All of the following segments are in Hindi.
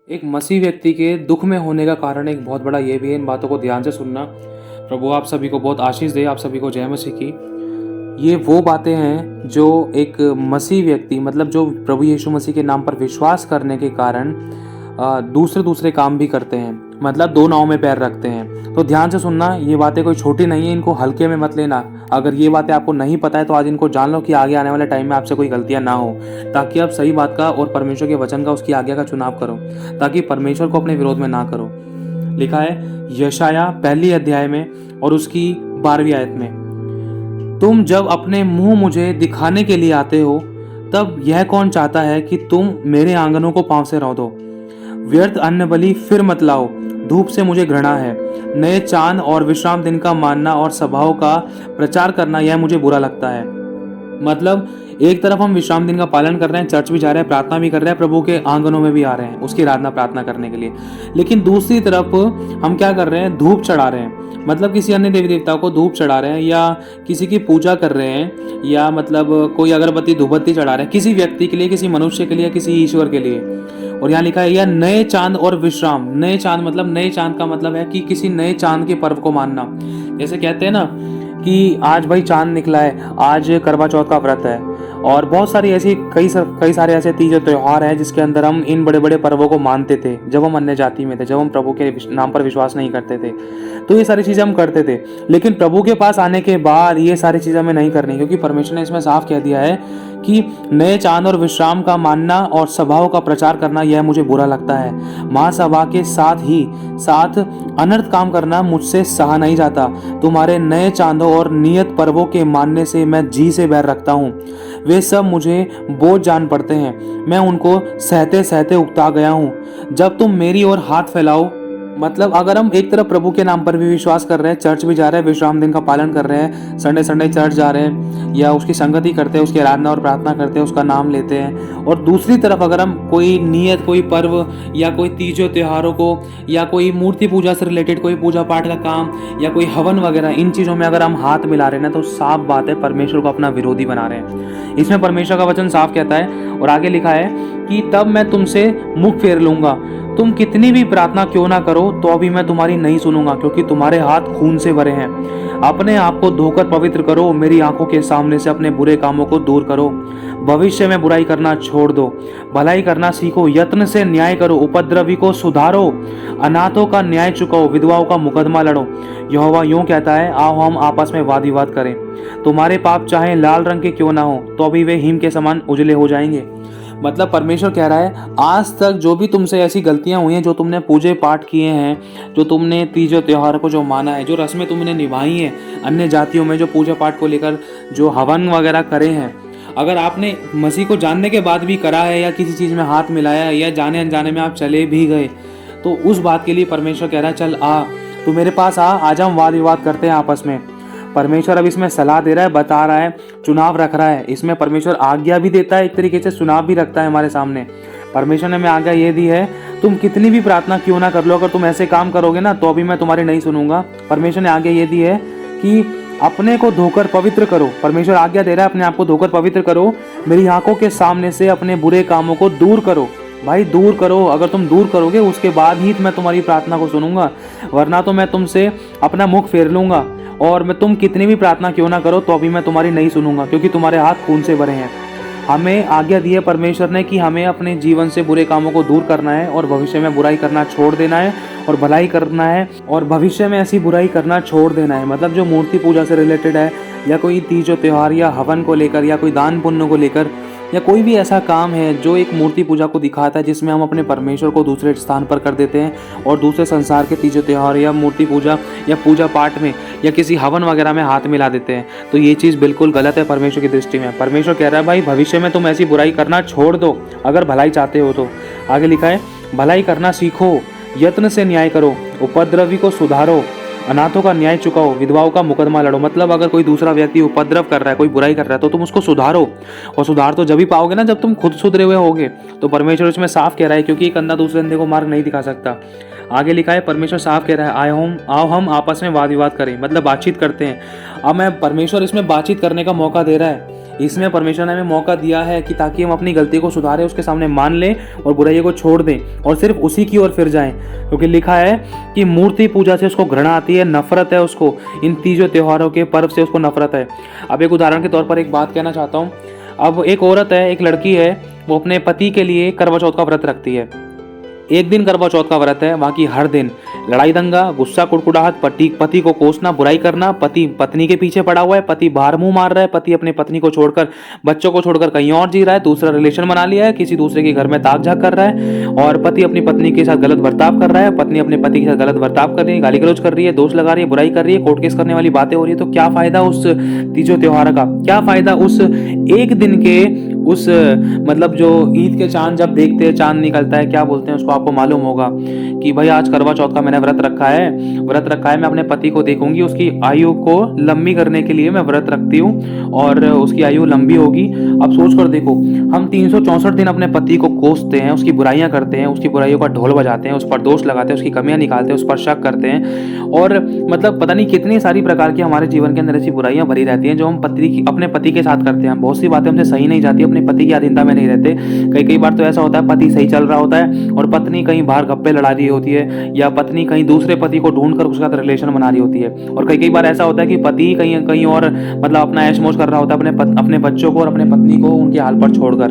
एक मसीह व्यक्ति के दुख में होने का कारण एक बहुत बड़ा ये भी है, इन बातों को ध्यान से सुनना। प्रभु आप सभी को बहुत आशीष दे, आप सभी को जय मसीह की। ये वो बातें हैं जो एक मसीह व्यक्ति मतलब जो प्रभु यीशु मसीह के नाम पर विश्वास करने के कारण दूसरे दूसरे काम भी करते हैं, मतलब दो नाव में पैर रखते हैं। तो ध्यान से सुनना, ये बातें कोई छोटी नहीं है, इनको हल्के में मत लेना। अगर ये बातें आपको नहीं पता है तो आज इनको जान लो कि आगे आने वाले टाइम में आपसे कोई गलतियां ना हो, ताकि आप सही बात का और परमेश्वर के वचन का, उसकी आज्ञा का चुनाव करो, ताकि परमेश्वर को अपने विरोध में ना करो। लिखा है यशाया पहली अध्याय में और उसकी 12वीं आयत में, तुम जब अपने मुंह मुझे दिखाने के लिए आते हो, तब यह कौन चाहता है कि तुम मेरे आंगनों को पांव से रौंदो। व्यर्थ अन्न बलि फिर मत लाओ, धूप से मुझे घृणा है। नए चांद और विश्राम दिन का मानना और सभाओं का प्रचार करना, यह मुझे बुरा लगता है। मतलब एक तरफ हम विश्राम दिन का पालन कर रहे हैं, चर्च भी जा रहे हैं, प्रार्थना भी कर रहे हैं, प्रभु के आंगनों में भी आ रहे हैं उसकी आराधना प्रार्थना करने के लिए, लेकिन दूसरी तरफ हम क्या कर रहे हैं, धूप चढ़ा रहे हैं। मतलब किसी अन्य देवी देवताओं को धूप चढ़ा रहे हैं, या किसी की पूजा कर रहे हैं, या मतलब कोई अगरबत्ती धूपबत्ती चढ़ा रहे हैं किसी व्यक्ति के लिए, किसी मनुष्य के लिए, किसी ईश्वर के लिए। और यहाँ लिखा है यह नए चांद और विश्राम। नए चांद मतलब, नए चांद का मतलब है कि किसी नए चांद के पर्व को मानना। जैसे कहते हैं ना कि आज भाई चांद निकला है, आज करवा चौथ का व्रत है, और बहुत सारी ऐसी कई सारे ऐसे तीज त्योहार हैं जिसके अंदर हम इन बड़े बड़े पर्वों को मानते थे जब हम अन्य जाति में थे, जब हम प्रभु के नाम पर विश्वास नहीं करते थे। तो ये सारी चीज़ें हम करते थे, लेकिन प्रभु के पास आने के बाद ये सारी चीज़ें हमें नहीं करनी, क्योंकि परमेश्वर ने इसमें साफ कह दिया है कि नए चांद और विश्राम का मानना और सभाओं का प्रचार करना, यह मुझे बुरा लगता है। महासभा के साथ अनर्थ काम करना मुझसे सहा नहीं जाता। तुम्हारे नए चांदों और नियत पर्वों के मानने से मैं जी से बैर रखता हूँ। वे सब मुझे बोझ जान पड़ते हैं, मैं उनको सहते सहते उकता गया हूँ। जब तुम मेरी ओर हाथ फैलाओ, मतलब अगर हम एक तरफ प्रभु के नाम पर भी विश्वास कर रहे हैं, चर्च भी जा रहे हैं, विश्राम दिन का पालन कर रहे हैं, संडे संडे चर्च जा रहे हैं, या उसकी संगति करते हैं, उसकी आराधना और प्रार्थना करते हैं, उसका नाम लेते हैं, और दूसरी तरफ अगर हम कोई नियत, कोई पर्व या कोई तीजों त्योहारों को, या कोई मूर्ति पूजा से रिलेटेड कोई पूजा पाठ का काम, या कोई हवन वगैरह, इन चीज़ों में अगर हम हाथ मिला रहे हैं ना, तो साफ बात है परमेश्वर को अपना विरोधी बना रहे हैं। इसमें परमेश्वर का वचन साफ कहता है, और आगे लिखा है कि तब मैं तुमसे मुख फेर लूंगा। तुम कितनी भी प्रार्थना क्यों ना करो तो अभी मैं तुम्हारी नहीं सुनूंगा, क्योंकि तुम्हारे हाथ खून से भरे हैं। अपने आप को धोकर पवित्र करो, मेरी आंखों के सामने से अपने बुरे कामों को दूर करो। भविष्य में बुराई करना छोड़ दो, भलाई करना सीखो, यत्न से न्याय करो, उपद्रवी को सुधारो, अनाथों का न्याय चुकाओ, विधवाओं का मुकदमा लड़ो। यहोवा यूं कहता है, आओ हम आपस में वाद विवाद करें। तुम्हारे पाप चाहे लाल रंग के क्यों ना हो, तो अभी वे हिम के समान उजले हो जाएंगे। मतलब परमेश्वर कह रहा है, आज तक जो भी तुमसे ऐसी गलतियां हुई हैं, जो तुमने पूजे पाठ किए हैं, जो तुमने तीजों त्योहार को जो माना है, जो रस्में तुमने निभाई हैं अन्य जातियों में, जो पूजा पाठ को लेकर जो हवन वगैरह करे हैं, अगर आपने मसीह को जानने के बाद भी करा है, या किसी चीज़ में हाथ मिलाया है, या जाने अनजाने में आप चले भी गए, तो उस बात के लिए परमेश्वर कह रहा है, चल आ, तू मेरे पास आ, आज हम वाद विवाद करते हैं आपस में। परमेश्वर अब इसमें सलाह दे रहा है, बता रहा है, चुनाव रख रहा है। इसमें परमेश्वर आज्ञा भी देता है, एक तरीके से चुनाव भी रखता है हमारे सामने। परमेश्वर ने हमें आज्ञा ये दी है, तुम कितनी भी प्रार्थना क्यों ना कर लो, अगर तुम ऐसे काम करोगे ना, तो अभी मैं तुम्हारी नहीं सुनूंगा। परमेश्वर ने आज्ञा ये दी है कि अपने को धोकर पवित्र करो। परमेश्वर आज्ञा दे रहा है, अपने आप को धोकर पवित्र करो, मेरी आंखों के सामने से अपने बुरे कामों को दूर करो। भाई दूर करो, अगर तुम दूर करोगे उसके बाद ही मैं तुम्हारी प्रार्थना को सुनूंगा, वरना तो मैं तुमसे अपना मुख फेर लूंगा, और मैं तुम कितनी भी प्रार्थना क्यों ना करो तो अभी मैं तुम्हारी नहीं सुनूंगा, क्योंकि तुम्हारे हाथ खून से भरे हैं। हमें आज्ञा दी है परमेश्वर ने कि हमें अपने जीवन से बुरे कामों को दूर करना है, और भविष्य में बुराई करना छोड़ देना है, और भलाई करना है, और भविष्य में ऐसी बुराई करना छोड़ देना है। मतलब जो मूर्ति पूजा से रिलेटेड है, या कोई तीज त्योहार या हवन को लेकर, या कोई दान पुण्य को लेकर, या कोई भी ऐसा काम है जो एक मूर्ति पूजा को दिखाता है, जिसमें हम अपने परमेश्वर को दूसरे स्थान पर कर देते हैं, और दूसरे संसार के तीज त्योहार या मूर्ति पूजा या पूजा पाठ में या किसी हवन वगैरह में हाथ मिला देते हैं, तो ये चीज़ बिल्कुल गलत है परमेश्वर की दृष्टि में। परमेश्वर कह रहा है, भाई भविष्य में तुम ऐसी बुराई करना छोड़ दो, अगर भलाई चाहते हो तो। आगे लिखा है, भलाई करना सीखो, यत्न से न्याय करो, उपद्रवी को सुधारो, अनाथों का न्याय चुकाओ, विधवाओं का मुकदमा लड़ो। मतलब अगर कोई दूसरा व्यक्ति उपद्रव कर रहा है, कोई बुराई कर रहा है, तो तुम उसको सुधारो, और सुधार तो जब ही पाओगे ना, जब तुम खुद सुधरे हुए होगे। तो परमेश्वर इसमें साफ कह रहा है, क्योंकि एक अंधा दूसरे अंधे को मार्ग नहीं दिखा सकता। आगे लिखा है परमेश्वर साफ कह रहा है आओ हम आपस में वाद विवाद करें, मतलब बातचीत करते हैं। अब मैं परमेश्वर इसमें बातचीत करने का मौका दे रहा है, इसमें परमेश्वर ने हमें मौका दिया है कि ताकि हम अपनी गलती को सुधारें, उसके सामने मान लें और बुराई को छोड़ दें और सिर्फ उसी की ओर फिर जाएं। क्योंकि लिखा है कि मूर्ति पूजा से उसको घृणा आती है, नफरत है उसको, इन तीजों त्योहारों के पर्व से उसको नफरत है। अब एक उदाहरण के तौर पर एक बात कहना चाहता हूँ। अब एक औरत है, एक लड़की है, वो अपने पति के लिए करवा चौथ का व्रत रखती है। एक दिन करवा चौथ का व्रत है, बाकी हर दिन लड़ाई दंगा, गुस्सा, कुड़कुड़ाहट, पति को कोसना, बुराई करना, पति पत्नी के पीछे पड़ा हुआ है, पति बाहर मुंह मार रहा है, पति अपने पत्नी को छोड़कर, बच्चों को छोड़कर कहीं और जी रहा है, दूसरा रिलेशन बना लिया है, किसी दूसरे के घर में ताक झाक कर रहा है, और पति अपनी पत्नी के साथ गलत बर्ताव कर रहा है, पत्नी अपने पति के साथ गलत बर्ताव कर रही है, गाली गलौज कर रही है, दोष लगा रही है, बुराई कर रही है, कोर्ट केस करने वाली बातें हो रही है। तो क्या फायदा उस तीजों त्योहार का, क्या फायदा उस एक दिन के, उस मतलब जो ईद के चांद जब देखते हैं, चांद निकलता है, क्या बोलते हैं उसको, आपको मालूम होगा कि भाई आज करवा चौथ का मैंने व्रत रखा है, मैं अपने पति को देखूंगी, उसकी आयु को लंबी करने के लिए मैं व्रत रखती हूँ और उसकी आयु लंबी होगी। अब सोच कर देखो, हम 364 दिन अपने पति को कोसते हैं, उसकी बुराइयां करते हैं, उसकी बुराइयों का ढोल बजाते हैं, उस पर दोष लगाते हैं, उसकी कमियां निकालते हैं, उस पर शक करते हैं, और मतलब पता नहीं कितनी सारी प्रकार की हमारे जीवन के अंदर ऐसी बुराइयां भरी रहती हैं जो हम अपने पति के साथ करते हैं। बहुत सी बातें हमसे सही नहीं जाती, अपने पति की अधीनता में नहीं रहते। कई बार तो ऐसा होता है पति सही चल रहा होता है और पत्नी कहीं बाहर गप्पे लड़ा रही होती है, या पत्नी कहीं दूसरे पति को ढूंढकर उसके साथ रिलेशन बना रही होती है, और कई बार ऐसा होता है कि पति कहीं और मतलब अपना ऐश मौज कर रहा होता है अपने बच्चों को और अपने पत्नी को उनके हाल पर छोड़कर।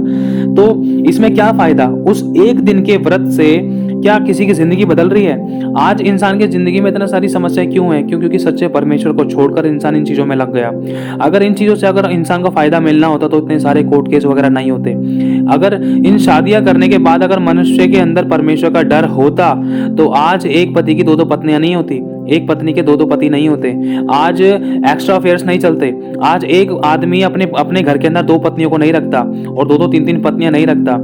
तो इसमें क्या फायदा, उस एक दिन के व्रत से क्या किसी की जिंदगी बदल रही है? आज इंसान की जिंदगी में इतना सारी समस्याएं क्यों है? क्योंकि सच्चे परमेश्वर को छोड़कर इंसान इन चीजों में लग गया। अगर इन चीजों से अगर इंसान को फायदा मिलना होता तो इतने सारे कोर्ट केस वगैरह नहीं होते। अगर इन शादियां करने के बाद अगर मनुष्य के अंदर परमेश्वर का डर होता तो आज एक पति की दो पत्नियां नहीं होती, एक पत्नी के दो पति नहीं होते, आज एक्स्ट्रा अफेयर्स नहीं चलते, आज एक आदमी अपने घर के अंदर दो पत्नियों को नहीं रखता और दो तीन पत्नियां नहीं रखता।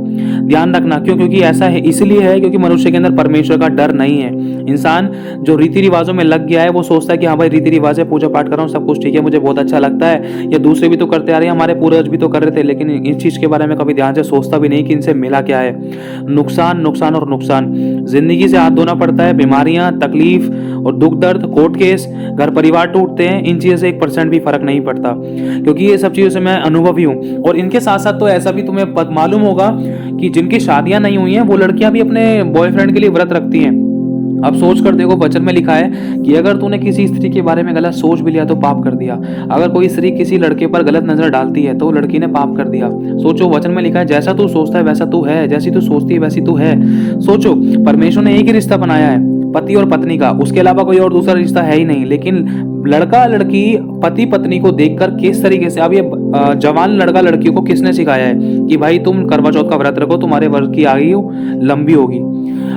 ध्यान रखना क्यों? क्योंकि ऐसा है, इसलिए है क्योंकि मनुष्य के अंदर परमेश्वर का डर नहीं है। इंसान जो रीति रिवाजों में लग गया है वो सोचता है कि हाँ भाई रीति रिवाज है, पूजा पाठ कर रहा हूँ, सब कुछ ठीक है, मुझे बहुत अच्छा लगता है, या दूसरे भी तो करते आ रहे हैं, हमारे पूर्वज भी तो कर रहे थे, लेकिन इस चीज के बारे में कभी ध्यान से सोचता भी नहीं कि इनसे मिला क्या है। नुकसान नुकसान और नुकसान, जिंदगी से हाथ धोना पड़ता है, बीमारियां, तकलीफ और दुख दर्द, कोर्ट केस, घर परिवार टूटते हैं। इन चीजों से 1% भी फर्क नहीं पड़ता, क्योंकि ये सब चीजों से मैं अनुभवी हूँ। और इनके साथ साथ तो ऐसा भी तुम्हें मालूम होगा कि जिनकी शादियां नहीं हुई हैं वो लड़कियां भी अपने बॉयफ्रेंड के लिए व्रत रखती हैं। अब सोच कर देखो, वचन में लिखा है कि अगर तूने किसी स्त्री के बारे में गलत सोच भी लिया तो पाप कर दिया। अगर कोई स्त्री किसी लड़के पर गलत नजर डालती है तो लड़की ने पाप कर दिया। सोचो, वचन में लिखा है जैसा तू सोचता है वैसा तू है, जैसी तू सोचती है वैसी तू है। सोचो, परमेश्वर ने एक ही रिश्ता बनाया है, पति और पत्नी का, उसके अलावा कोई और दूसरा रिश्ता है ही नहीं। लेकिन लड़का लड़की पति पत्नी को देखकर किस तरीके से, अब ये जवान लड़का लड़कियों को किसने सिखाया है कि भाई तुम करवा चौथ का व्रत रखो, तुम्हारे वर्ष की आयु लंबी होगी।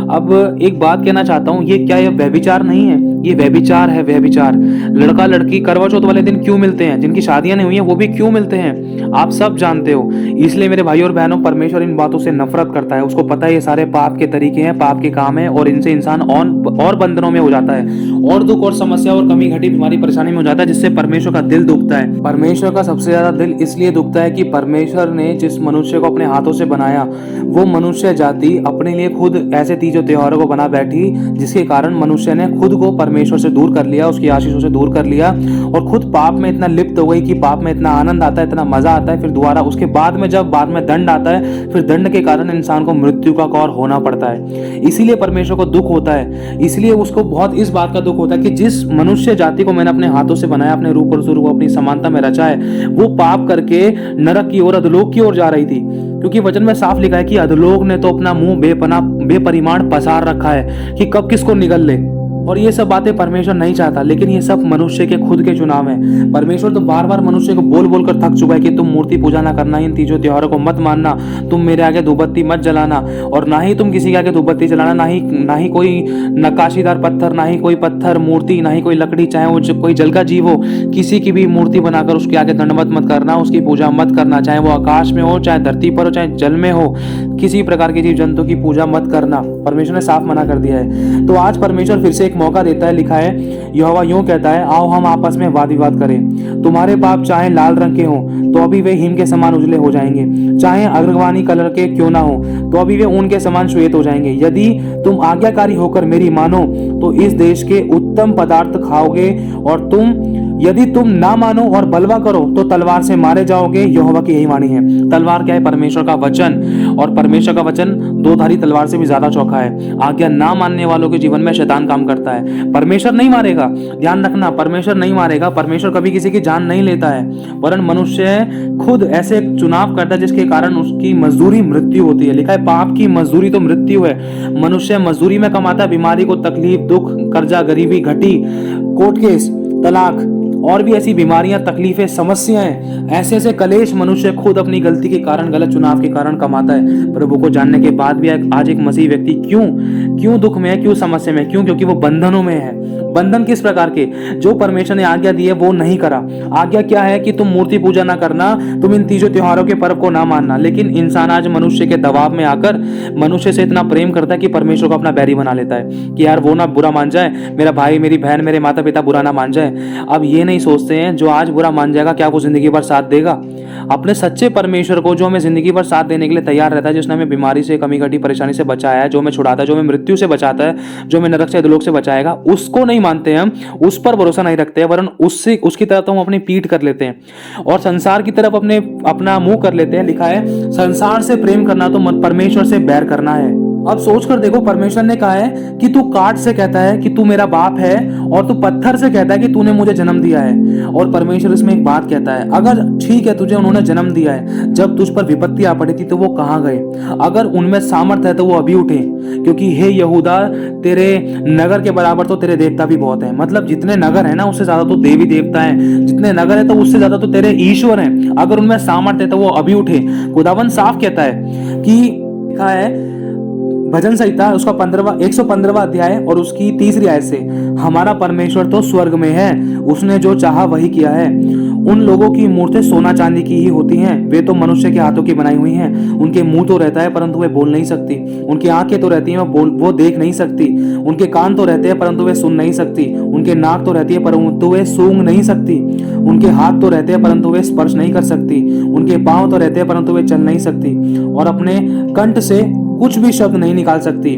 अब एक बात कहना चाहता हूँ, ये क्या ये व्यभिचार नहीं है? ये व्यभिचार है, व्यभिचार। लड़का लड़की करवा चौथ वाले दिन क्यों मिलते हैं? जिनकी शादियां नहीं हुई हैं वो भी क्यों मिलते हैं? आप सब जानते हो। इसलिए मेरे भाई और बहनों, परमेश्वर इन बातों से नफरत करता है। उसको पता है ये सारे पाप के तरीके हैं, पाप के काम है, और इनसे इंसान और बंधनों में हो जाता है, और दुख और समस्या और कमी घटी बीमारी परेशानी में हो जाता है, जिससे परमेश्वर का दिल दुखता है। परमेश्वर का सबसे ज्यादा दिल इसलिए दुखता है कि परमेश्वर ने जिस मनुष्य को अपने हाथों से बनाया वो मनुष्य जाति अपने लिए खुद ऐसे तीजों त्योहारों को बना बैठी, जिसके कारण मनुष्य ने खुद को परमेश्वर से दूर कर लिया, उसकी आशीषों से दूर कर लिया, और खुद पाप में इतना लिप्त हो गई कि पाप में इतना आनंद आता है, इतना मजा आता है, फिर दोबारा उसके बाद में जब बाद में दंड आता है, फिर दंड के कारण इंसान को मृत्यु का कौर होना पड़ता है। इसीलिए परमेश्वर को दुख होता है, इसलिए उसको बहुत इस बात का दुख होता है कि जिस मनुष्य जाति को मैंने अपने हाथों से बनाया, अपने रूप और स्वरूप को अपनी समानता में रचा है, वो पाप करके नरक की ओर, अधोलोक की ओर जा रही थी। क्योंकि वचन में साफ लिखा है कि अधोलोक ने तो अपना मुंह बेपरिमाण पसार रखा है कि कब किसको निगल ले। और ये सब बातें परमेश्वर नहीं चाहता, लेकिन ये सब मनुष्य के खुद के चुनाव है। परमेश्वर तो बार बार मनुष्य को बोल बोल कर थक चुका है कि तुम मूर्ति पूजा ना करना, इन तीजों त्योहारों को मत मानना, तुम मेरे आगे धूपबत्ती मत जलाना, और ना ही तुम किसी के आगे धूपबत्ती जलाना, ना ही कोई नक्काशीदार पत्थर, ना ही कोई पत्थर मूर्ति, ना ही कोई लकड़ी, चाहे वो कोई जल का जीव हो, किसी की भी मूर्ति बनाकर उसके आगे दंडवत मत करना, उसकी पूजा मत करना, चाहे वो आकाश में हो, चाहे धरती पर हो, चाहे जल में हो, किसी प्रकार के जीव जंतु की पूजा मत करना। परमेश्वर ने साफ मना कर दिया है। तो आज परमेश्वर फिर से एक एक मौका देता है। लिखा है यहोवा यूं कहता है, आओ हम आपस में वाद विवाद करें। तुम्हारे पाप चाहे लाल रंग के हों तो अभी वे हिम के समान उजले हो जाएंगे, चाहे अग्रवानी कलर के क्यों ना हो तो अभी वे ऊन के समान श्वेत हो जाएंगे। यदि तुम आज्ञाकारी होकर मेरी मानो तो इस देश के उत्तम पदार्थ खाओगे, और यदि तुम ना मानो और बलवा करो तो तलवार से मारे जाओगे। यहोवा की यही वाणी है। तलवार क्या है? परमेश्वर का वचन, और परमेश्वर का वचन दो धारी तलवार से भी ज्यादा चौखा है। आज्ञा ना मानने वालों के जीवन में शैतान काम करता है। परमेश्वर नहीं मारेगा, ध्यान रखना, परमेश्वर नहीं मारेगा। परमेश्वर कभी किसी की जान नहीं लेता है, वरन मनुष्य खुद ऐसे चुनाव करता है जिसके कारण उसकी मजदूरी मृत्यु होती है। लिखा है पाप की मजदूरी तो मृत्यु है। मनुष्य मजदूरी में कमाता है, बीमारी को, तकलीफ, दुख, कर्जा, गरीबी, घटी, कोर्ट केस, तलाक और भी ऐसी बीमारियां, तकलीफें, समस्याएं, ऐसे ऐसे कलेश मनुष्य खुद अपनी गलती के कारण, गलत चुनाव के कारण कमाता है। प्रभु को जानने के बाद भी आज एक मसीह व्यक्ति क्यों दुख में है, क्यों समस्या में है? क्योंकि वो बंधनों में है। बंधन किस प्रकार के? जो परमेश्वर ने आज्ञा दी है वो नहीं करा। आज्ञा क्या है कि तुम मूर्ति पूजा ना करना, तुम इन तीजों त्योहारों के पर्व को ना मानना। लेकिन इंसान आज मनुष्य के दबाव में आकर मनुष्य से इतना प्रेम करता है कि परमेश्वर को अपना बैरी बना लेता है कि यार वो ना बुरा मान जाए, मेरा भाई, मेरी बहन, मेरे माता पिता बुरा ना मान जाए। अब ये नहीं सोचते हैं जो आज बुरा मान जाएगा क्या वो जिंदगी भर साथ देगा? अपने सच्चे परमेश्वर को, जो हमें जिंदगी भर साथ देने के लिए तैयार रहता है, जिसने हमें बीमारी से, कमी घटी, परेशानी से बचाया है, जो हमें छुड़ाता है, जो हमें मृत्यु से बचाता है, जो हमें नरक से अधोलोक से बचाएगा, उसको नहीं मानते हैं हम, उस पर भरोसा नहीं रखते हैं, वरन उसकी तरफ तो हम अपनी पीठ कर लेते हैं और संसार की तरफ अपना मुंह कर लेते हैं। लिखा है संसार से प्रेम करना तो परमेश्वर से बैर करना है। अब सोच कर देखो, परमेश्वर ने कहा है कि तू काट से कहता है कि तू मेरा बाप है, और तू पत्थर से कहता है कि तूने मुझे जन्म दिया है। और परमेश्वर इसमें एक बात कहता है, अगर ठीक है तुझे उन्होंने जन्म दिया है, जब तुझ पर विपत्ति आ पड़ी थी तो वो कहाँ गए? अगर उनमें सामर्थ्य है तो वो अभी उठे, क्योंकि हे यहूदा, तेरे नगर के बराबर तो तेरे देवता भी बहुत है। मतलब जितने नगर है ना उससे ज्यादा तो देवी देवता है, जितने नगर है तो उससे ज्यादा तो तेरे ईश्वर हैं। अगर उनमें सामर्थ्य है तो वो अभी उठे। खुदावन साफ कहता है कि लिखा है भजन संहिता उसका 115वां अध्याय और उसकी 3री आयत से, हमारा परमेश्वर तो स्वर्ग में है, उसने जो चाहा वही किया है। उन लोगों की मूर्तें सोना चांदी की ही होती हैं, वे तो मनुष्य के हाथों की बनाई हुई हैं। उनके मुंह तो रहता है परंतु वे बोल नहीं सकती, उनकी आंखें तो रहती हैं वो देख नहीं सकती, उनके कान तो रहते हैं परंतु वे सुन नहीं सकती, उनके नाक तो रहती है परंतु वे सूंघ नहीं सकती, उनके हाथ तो रहते हैं परंतु वे स्पर्श नहीं कर सकती, उनके पांव तो रहते हैं परंतु वे चल नहीं सकती, और अपने कंठ से कुछ भी शब्द नहीं निकाल सकती।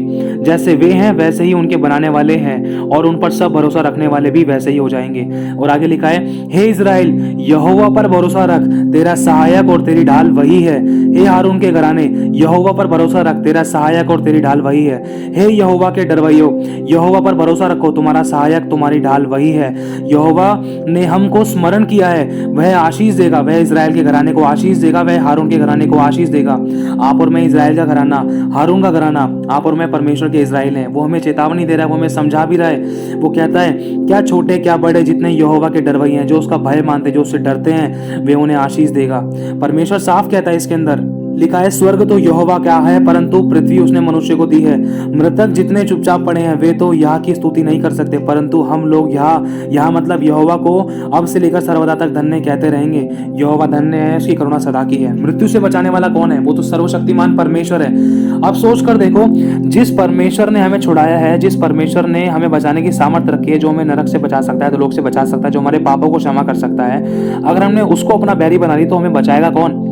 जैसे वे हैं वैसे ही उनके बनाने वाले हैं, और उन पर सब भरोसा रखने वाले भी वैसे ही हो जाएंगे। और आगे लिखा है, हे इज़राइल, यहोवा पर भरोसा रख, तेरा सहायक और तेरी ढाल वही है। हे हारून के घराने, यहोवा पर भरोसा रख, तेरा सहायक और तेरी ढाल वही है। हे यहोवा के डरवैयो, यहोवा पर भरोसा रखो, तुम्हारा सहायक, तुम्हारी ढाल वही है। यहोवा ने हमको स्मरण किया है, वह आशीष देगा, वह इज़राइल के घराने को आशीष देगा, वह हारून के घराने को आशीष देगा। आप और मैं इज़राइल का घराना, हारून का घराना, आप और मैं परमेश्वर के इज़राइल हैं। वो हमें चेतावनी दे रहा है, वो हमें समझा भी रहा है। वो कहता है क्या छोटे क्या बड़े जितने यहोवा के डरवई हैं, जो उसका भय मानते, जो उससे डरते हैं, वे उन्हें आशीष देगा। परमेश्वर साफ कहता है इसके अंदर, लिखा है स्वर्ग तो यहोवा क्या है परंतु पृथ्वी उसने मनुष्य को दी है। मृतक जितने चुपचाप पड़े हैं वे तो यहाँ की स्तुति नहीं कर सकते, परंतु हम लोग यहाँ मतलब यहोवा को अब से लेकर सर्वदा तक धन्य कहते रहेंगे। यहोवा धन्य है, उसकी करुणा सदा की है। मृत्यु से बचाने वाला कौन है? वो तो सर्वशक्तिमान परमेश्वर है। अब सोच कर देखो, जिस परमेश्वर ने हमें छुड़ाया है, जिस परमेश्वर ने हमें बचाने की सामर्थ्य रखी है, जो हमें नरक से बचा सकता है, तो लोग से बचा सकता है, जो हमारे पापों को क्षमा कर सकता है, अगर हमने उसको अपना बैरी बना ली तो हमें बचाएगा कौन?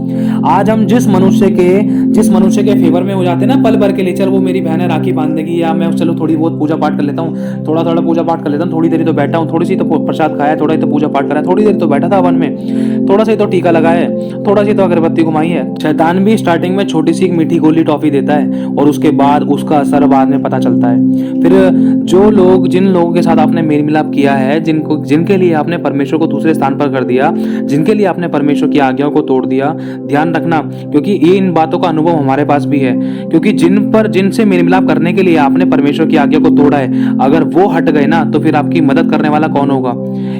आज हम जिस मनुष्य के फेवर में हो जाते हैं ना पल भर के लिए, चल वो मेरी बहन है राखी बांध देगी, या मैं चलो थोड़ी बहुत पूजा पाठ कर लेता हूँ, थोड़ा पूजा पाठ कर लेता हूँ, थोड़ी देरी तो बैठा हूँ, थोड़ी सी तो प्रसाद खाया, थोड़ा ही तो पूजा पाठ करा, थोड़ी देर तो बैठा था वन में, थोड़ा सा ही तो टीका लगाया है, थोड़ा सी तो अगरबत्ती घुमाई है। शैतान भी स्टार्टिंग में छोटी सी एक मीठी गोली टॉफी देता है और उसके बाद उसका असर बाद में पता चलता है। फिर जिन लोगों के साथ आपने मेल मिलाप किया है, जिनके लिए आपने परमेश्वर को दूसरे स्थान पर कर दिया, जिनके लिए आपने परमेश्वर की आज्ञाओं को तोड़ दिया, ध्यान रखना, क्योंकि इन बातों का अनुभव हमारे पास भी है। क्योंकि जिनसे मेल मिलाप करने के लिए आपने परमेश्वर की आज्ञा को तोड़ा है, अगर वो हट गए ना तो फिर आपकी मदद करने वाला कौन होगा?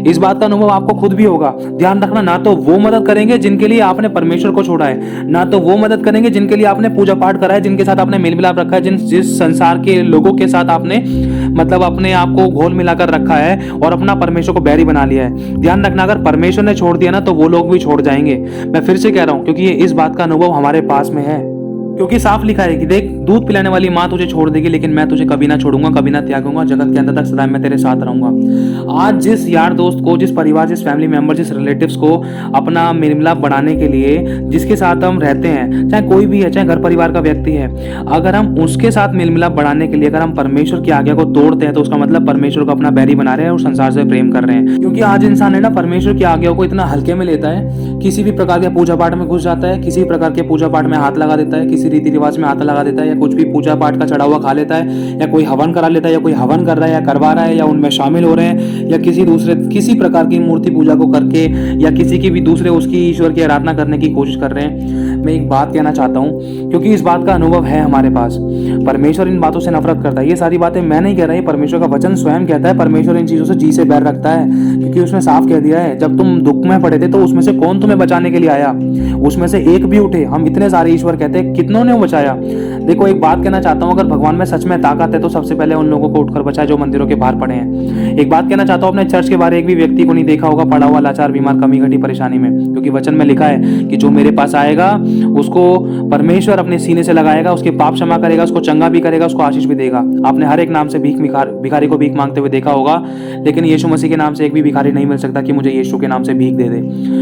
इस बात का अनुभव आपको खुद भी होगा। ध्यान रखना, ना तो वो मदद करेंगे जिनके लिए आपने परमेश्वर को छोड़ा है, ना तो वो मदद करेंगे जिनके लिए आपने पूजा पाठ करा है, जिनके साथ आपने मेल मिलाप रखा है, जिस संसार के लोगों के साथ आपने मतलब अपने आप को घोल मिलाकर रखा है और अपना परमेश्वर को बैरी बना लिया है। ध्यान रखना, अगर परमेश्वर ने छोड़ दिया ना तो वो लोग भी छोड़ जाएंगे। मैं फिर से कह रहा हूं, क्योंकि इस बात का अनुभव हमारे पास में है। क्योंकि साफ लिखा है कि देख, दूध पिलाने वाली माँ तुझे छोड़ देगी, लेकिन मैं तुझे कभी ना छोड़ूंगा, कभी ना त्यागूंगा, जगत के अंत तक सदा मैं तेरे साथ रहूंगा। आज जिस यार दोस्त को, जिस परिवार, जिस फैमिली मेंबर, जिस रिलेटिव्स को अपना मेल मिलाप बढ़ाने के लिए, जिसके साथ हम रहते हैं, चाहे कोई भी है, चाहे घर परिवार का व्यक्ति है, अगर हम उसके साथ मेल मिलाप बढ़ाने के लिए अगर हम परमेश्वर की आज्ञा को तोड़ते हैं, तो उसका मतलब परमेश्वर को अपना बैरी बना रहे हैं और संसार से प्रेम कर रहे हैं। क्योंकि आज इंसान है ना, परमेश्वर की आज्ञाओं को इतना हल्के में लेता है, किसी भी प्रकार के पूजा पाठ में घुस जाता है, किसी प्रकार के पूजा पाठ में हाथ लगा देता है, किसी रीति रिवाज में हाथ लगा देता है, या कुछ भी पूजा पाठ का चढ़ा हुआ खा लेता है, या कोई हवन करा लेता है, या कोई हवन कर रहा है या करवा रहा है, या उनमें शामिल हो रहे हैं, या किसी प्रकार की मूर्ति पूजा को करके, या किसी की भी दूसरे उसकी ईश्वर की आराधना करने की कोशिश कर रहे हैं। मैं एक बात कहना चाहता हूँ, क्योंकि इस बात का अनुभव है हमारे पास। परमेश्वर इन बातों से नफरत करता है। ये सारी बातें मैं नहीं कह रहा, परमेश्वर का वचन स्वयं कहता है। परमेश्वर इन चीजों से जी से बैर रखता है, क्योंकि उसने साफ कह दिया है, जब तुम दुख में पड़े थे तो उसमें से कौन तुम्हें बचाने के लिए आया? उसमें से एक भी उठे। हम इतने सारे ईश्वर कहते हैं, कितनों ने बचाया? देखो, एक बात कहना चाहता हूँ, अगर भगवान में सच में ताकत है तो सबसे पहले उन लोगों को उठकर बचाए जो मंदिरों के बाहर पड़े हैं। एक बात कहना चाहता हूँ, अपने चर्च के बाहर एक भी व्यक्ति को नहीं देखा होगा पड़ा हुआ लाचार, बीमार, कमी घटी परेशानी में, क्योंकि वचन में लिखा है कि जो मेरे पास आएगा उसको परमेश्वर अपने सीने से लगाएगा, उसके पाप क्षमा करेगा, उसको चंगा भी करेगा, उसको आशीष भी देगा। आपने हर एक नाम से भिखारी को भीख मांगते हुए देखा होगा, लेकिन यीशु मसीह के नाम से एक भी भिखारी नहीं मिल सकता कि मुझे यीशु के नाम से भीख दे दे।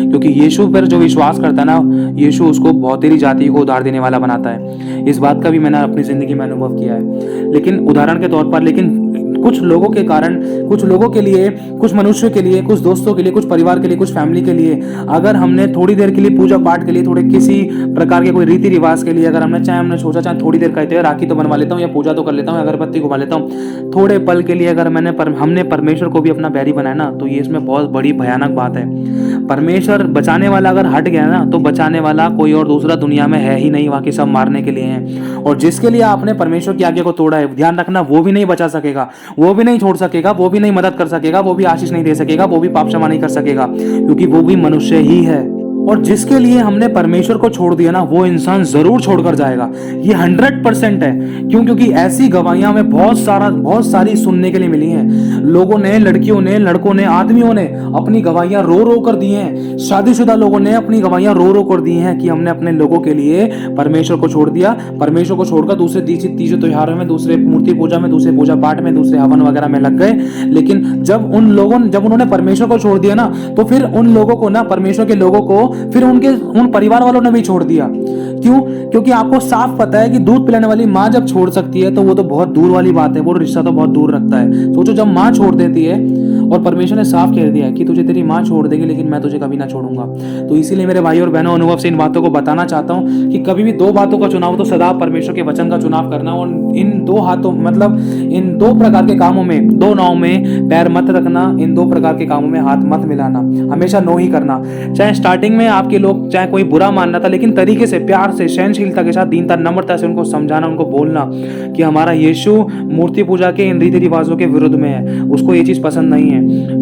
क्योंकि यीशु पर जो विश्वास करता है ना, यीशु उसको बहुतेरी जाति को उधार देने वाला बनाता है। इस बात का भी मैंने अपनी जिंदगी में अनुभव किया है। लेकिन उदाहरण के तौर पर, लेकिन कुछ लोगों के कारण, कुछ लोगों के लिए, कुछ मनुष्य के लिए, कुछ दोस्तों के लिए, कुछ परिवार के लिए, कुछ फैमिली के लिए, अगर हमने थोड़ी देर के लिए पूजा पाठ के लिए, थोड़े किसी प्रकार के कोई रीति रिवाज के लिए, अगर हमने सोचा चाहे थोड़ी देर कहते हैं राखी तो बनवा लेता हूँ, या पूजा तो कर लेता हूँ, अगरबत्ती घुमा लेता हूँ, थोड़े पल के लिए अगर हमने परमेश्वर को भी अपना बैरी बनाया ना, तो ये इसमें बहुत बड़ी भयानक बात है। परमेश्वर बचाने वाला अगर हट गया ना, तो बचाने वाला कोई और दूसरा दुनिया में है ही नहीं, बाकी सब मारने के लिए हैं। और जिसके लिए आपने परमेश्वर की आज्ञा को तोड़ा है, ध्यान रखना, वो भी नहीं बचा सकेगा, वो भी नहीं छोड़ सकेगा, वो भी नहीं मदद कर सकेगा, वो भी आशीष नहीं दे सकेगा, वो भी पाप क्षमा नहीं कर सकेगा, क्योंकि वो भी मनुष्य ही है। और जिसके लिए हमने परमेश्वर को छोड़ दिया ना, वो इंसान जरूर छोड़कर जाएगा। ये 100% है। क्यों? क्योंकि ऐसी गवाहियां हमें बहुत सारी सुनने के लिए मिली हैं। लोगों ने, लड़कियों ने, लड़कों ने, आदमियों ने अपनी गवाहियां रो रो कर दी हैं। शादीशुदा लोगों ने अपनी गवाहियां रो रो कर दी हैं कि हमने अपने लोगों के लिए परमेश्वर को छोड़ दिया, परमेश्वर को छोड़कर दूसरे तीसरे त्योहारों में, दूसरे मूर्ति पूजा में, दूसरे पूजा पाठ में, दूसरे हवन वगैरह में लग गए। लेकिन जब उन्होंने परमेश्वर को छोड़ दिया ना, तो फिर उन लोगों को ना, परमेश्वर के लोगों को फिर उन परिवार वालों ने भी छोड़ दिया। क्यों? क्योंकि आपको साफ पता है कि दूध पिलाने वाली माँ जब छोड़ सकती है तो वो तो बहुत दूर वाली बात है, वो रिश्ता तो बहुत दूर रखता है। सोचो, जब माँ छोड़ देती है, और परमेश्वर ने साफ कह दिया है कि तुझे तेरी माँ छोड़ देगी, लेकिन मैं तुझे कभी ना छोड़ूंगा। तो इसीलिए मेरे भाई और बहनों, अनुभव से इन बातों को बताना चाहता हूँ कि कभी भी दो बातों का चुनाव, तो सदा परमेश्वर के वचन का चुनाव करना, और इन दो हाथों, मतलब इन दो प्रकार के कामों में, दो नाव में पैर मत रखना, इन दो प्रकार के कामों में हाथ मत मिलाना, हमेशा नो ही करना। चाहे स्टार्टिंग में आपके लोग, चाहे कोई बुरा मान रहा था, लेकिन तरीके से, प्यार से, सहनशीलता के साथ, दीनता, नम्रता से उनको समझाना, उनको बोलना कि हमारा यीशु मूर्ति पूजा के इन रीति रिवाजों के विरुद्ध में है, उसको ये चीज पसंद नहीं है,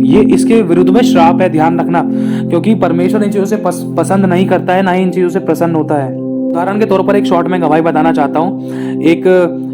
ये इसके विरुद्ध में श्राप है, ध्यान रखना। क्योंकि परमेश्वर इन चीजों से पसंद नहीं करता है, ना ही इन चीजों से प्रसन्न होता है। उदाहरण के तौर पर एक शॉर्ट में गवाही बताना चाहता हूँ।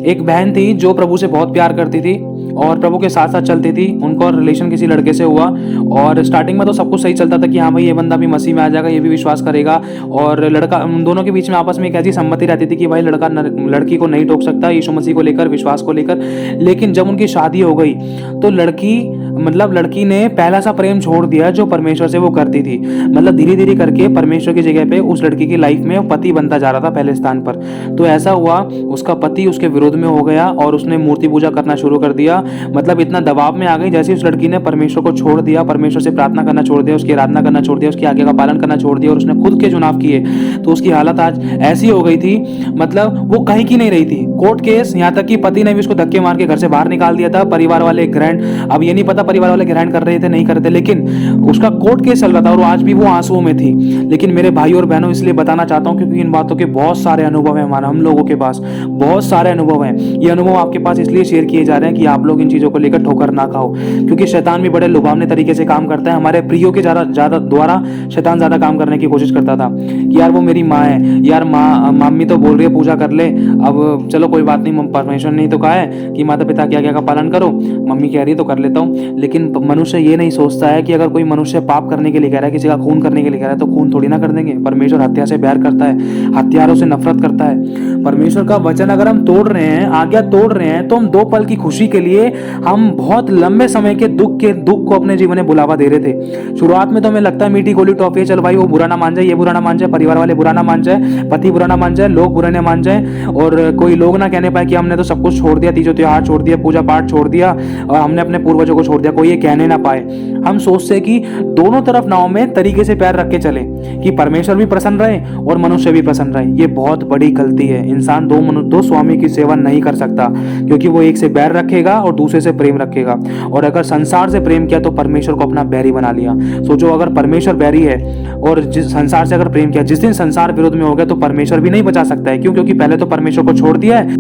एक बहन थी जो प्रभु से बहुत प्यार करती थी और प्रभु के साथ साथ चलती थी। उनको रिलेशन किसी लड़के से हुआ, और स्टार्टिंग में तो सब कुछ सही चलता था कि हाँ भाई, ये बंदा भी मसीह में आ जाएगा, ये भी विश्वास करेगा, और लड़का, उन दोनों के बीच में आपस में एक ऐसी सम्मति रहती थी कि भाई लड़का लड़की को नहीं टोक सकता, यीशु मसीह को लेकर, विश्वास को लेकर। लेकिन जब उनकी शादी हो गई तो लड़की ने पहला सा प्रेम छोड़ दिया जो परमेश्वर से वो करती थी। मतलब धीरे धीरे करके परमेश्वर की जगह पे उस लड़की की लाइफ में पति बनता जा रहा था पहले स्थान पर। तो ऐसा हुआ, उसका पति उसके विरोध में हो गया और उसने मूर्ति पूजा करना शुरू कर दिया। मतलब इतना दबाव में आ गई, जैसे उस लड़की ने परमेश्वर को छोड़ दिया, परमेश्वर से प्रार्थना करना छोड़ दिया, उसकी आराधना करना छोड़ दिया, उसकी आज्ञा का पालन करना छोड़ दिया, और उसने खुद के चुनाव किए, तो उसकी हालत आज ऐसी हो गई थी, मतलब वो कहीं की नहीं रही थी। कोर्ट केस, यहाँ तक कि पति ने भी उसको धक्के मार के घर से बाहर निकाल दिया था। परिवार वाले ग्रहण, अब ये नहीं पता परिवार वाले ग्रहण कर रहे थे नहीं कर रहे थे, लेकिन उसका कोर्ट केस चल रहा था और आज भी वो आंसुओं में थी। लेकिन मेरे भाई और बहनों, इसलिए बताना चाहता हूँ क्योंकि इन बातों के बहुत सारे अनुभव है, हम लोगों के पास बहुत सारे अनुभव हैं। ये अनुभव आपके पास इसलिए शेयर किए जा रहे हैं कि आप लोग लोग इन चीज़ों को लेकर ठोकर ना खाओ, क्योंकि शैतान भी बड़े लुभावने तरीके से काम करता है। हमारे प्रियो के ज़्यादा द्वारा शैतान ज़्यादा काम करने की कोशिश करता था कि यार वो मेरी माँ है, यार मम्मी तो बोल रही है पूजा कर ले, अब चलो कोई बात नहीं, परमेश्वर ने तो कहा है कि माता पिता की आज्ञा का पालन करो, मम्मी कह रही है तो कर लेता हूँ। लेकिन मनुष्य ये नहीं सोचता है कि अगर कोई मनुष्य पाप करने के लिए कह रहा है, किसी का खून करने के लिए कह रहा है, तो खून थोड़ी ना कर देंगे। परमेश्वर हत्या से प्यार करता है, हत्यारों से नफरत करता है। परमेश्वर का वचन अगर हम तोड़ रहे हैं, आज्ञा तोड़ रहे हैं, तो हम 2 पल की खुशी के लिए हम बहुत लंबे समय के दुख को अपने जीवन में बुलावा दे रहे थे। शुरुआत में तो हमें लगता है मीठी गोली टॉफी, चल भाई वो बुरा ना मान जाए, ये बुरा ना मान जाए, परिवार वाले बुरा ना मान जाए, पति बुरा ना मान जाए, लोग बुरा ना मान जाए, और कोई लोग ना कहने पाए कि हमने तो सब कुछ छोड़ दिया, तीजों त्योहार छोड़ दिया, पूजा पाठ छोड़ दिया, और हमने अपने पूर्वजों को छोड़ दिया, कोई ये कहने ना पाए। हम सोचते हैं कि दोनों तरफ नाव में तरीके से पैर रख के चले कि परमेश्वर भी प्रसन्न रहे और मनुष्य भी प्रसन्न रहे। ये बहुत बड़ी गलती है। इंसान दो स्वामी की सेवा नहीं कर सकता, क्योंकि वो एक से बैर रखेगा और दूसरे से प्रेम रखेगा। और अगर संसार से प्रेम किया तो परमेश्वर को अपना बैरी बना लिया। सोचो, अगर परमेश्वर बैरी है और जिस संसार से अगर प्रेम किया, जिस दिन संसार विरोध में हो गया तो परमेश्वर भी नहीं बचा सकता है। क्यों? क्योंकि पहले तो परमेश्वर को छोड़ दिया है,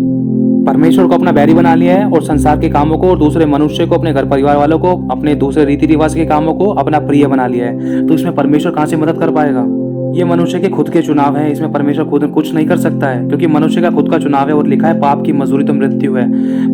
परमेश्वर को अपना बैरी बना लिया है, और संसार के कामों को और दूसरे मनुष्य को, अपने घर परिवार वालों को, अपने दूसरे रीति रिवाज के कामों को अपना प्रिय बना लिया है। तो इसमें परमेश्वर कहां से मदद कर पाएगा? ये मनुष्य के खुद के चुनाव है, इसमें परमेश्वर खुद कुछ नहीं कर सकता है, क्योंकि मनुष्य का खुद का चुनाव है। और लिखा है पाप की मजदूरी तो मृत्यु है।